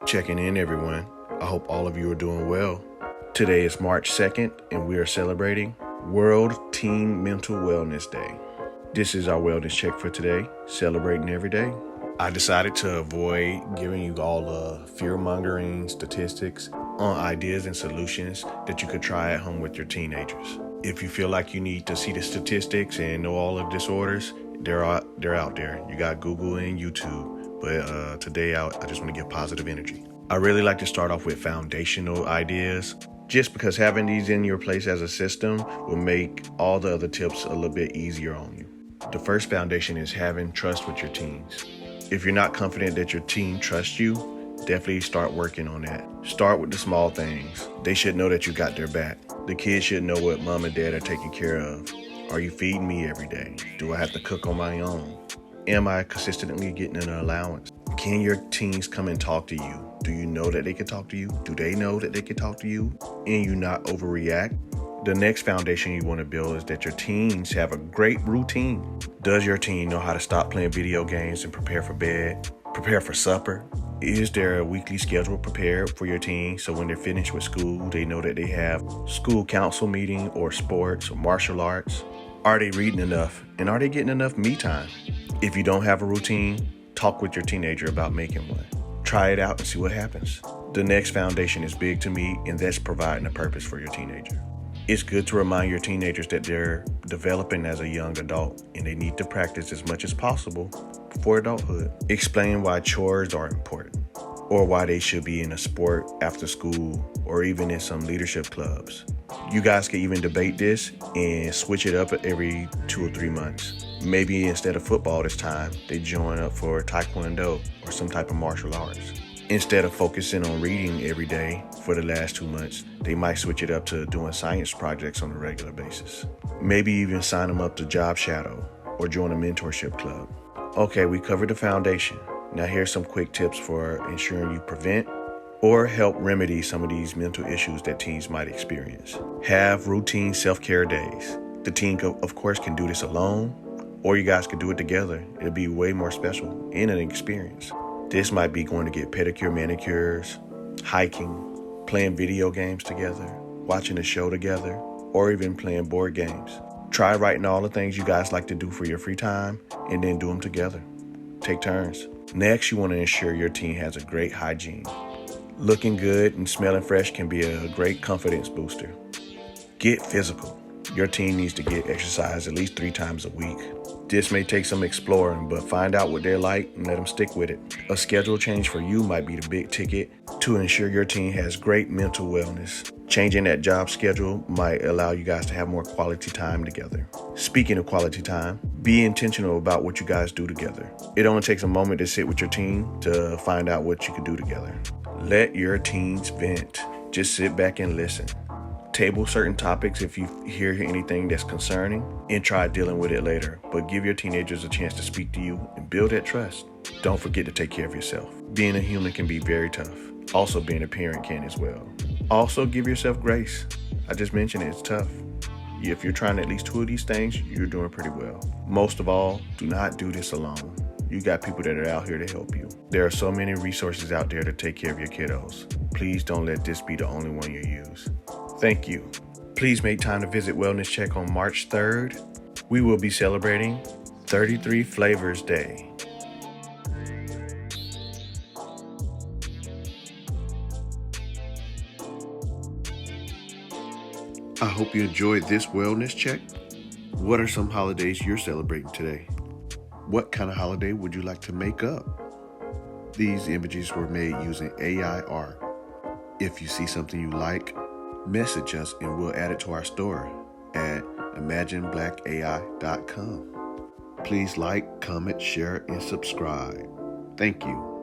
Checking in, everyone. I hope all of you are doing well. Today is March 2nd, and we are celebrating World Teen Mental Wellness Day. This is our wellness check for today, celebrating every day. I decided to avoid giving you all the fear-mongering statistics on ideas and solutions that you could try at home with your teenagers. If you feel like you need to see the statistics and know all of disorders, they're out there. You got Google and YouTube. But today I just want to give positive energy. I really like to start off with foundational ideas, just because having these in your place as a system will make all the other tips a little bit easier on you. The first foundation is having trust with your teens. If you're not confident that your teen trusts you, definitely start working on that. Start with the small things. They should know that you got their back. The kids should know what mom and dad are taking care of. Are you feeding me every day? Do I have to cook on my own? Am I consistently getting an allowance? Can your teens come and talk to you? Do you know that they can talk to you? Do they know that they can talk to you and you not overreact? The next foundation you want to build is that your teens have a great routine. Does your teen know how to stop playing video games and prepare for bed? Prepare for supper? Is there a weekly schedule prepared for your teen so when they're finished with school, they know that they have school council meeting or sports or martial arts? Are they reading enough? And are they getting enough me time? If you don't have a routine, talk with your teenager about making one. Try it out and see what happens. The next foundation is big to me, and that's providing a purpose for your teenager. It's good to remind your teenagers that they're developing as a young adult, and they need to practice as much as possible for adulthood. Explain why chores are important, or why they should be in a sport after school, or even in some leadership clubs. You guys can even debate this and switch it up every 2 or 3 months. Maybe instead of football this time, they join up for Taekwondo or some type of martial arts. Instead of focusing on reading every day for the last 2 months, they might switch it up to doing science projects on a regular basis. Maybe even sign them up to Job Shadow or join a mentorship club. Okay, we covered the foundation. Now here's some quick tips for ensuring you prevent or help remedy some of these mental issues that teens might experience. Have routine self-care days. The teen, of course, can do this alone, or you guys can do it together. It'll be way more special and an experience. This might be going to get pedicure, manicures, hiking, playing video games together, watching a show together, or even playing board games. Try writing all the things you guys like to do for your free time and then do them together. Take turns. Next, you want to ensure your teen has a great hygiene. Looking good and smelling fresh can be a great confidence booster. Get physical. Your teen needs to get exercise at least 3 times a week. This may take some exploring, but find out what they're like and let them stick with it. A schedule change for you might be the big ticket to ensure your teen has great mental wellness. Changing that job schedule might allow you guys to have more quality time together. Speaking of quality time, be intentional about what you guys do together. It only takes a moment to sit with your teen to find out what you can do together. Let your teens vent. Just sit back and listen. Table certain topics if you hear anything that's concerning and try dealing with it later. But give your teenagers a chance to speak to you and build that trust. Don't forget to take care of yourself. Being a human can be very tough. Also, being a parent can as well. Also, give yourself grace. I just mentioned it's tough. If you're trying at least 2 of these things, you're doing pretty well. Most of all, do not do this alone. You got people that are out here to help you. There are so many resources out there to take care of your kiddos. Please don't let this be the only one you use. Thank you. Please make time to visit Wellness Check on March 3rd. We will be celebrating 33 Flavors Day. I hope you enjoyed this Wellness Check. What are some holidays you're celebrating today? What kind of holiday would you like to make up? These images were made using AI art. If you see something you like, message us and we'll add it to our store at imagineblackai.com. Please like, comment, share, and subscribe. Thank you.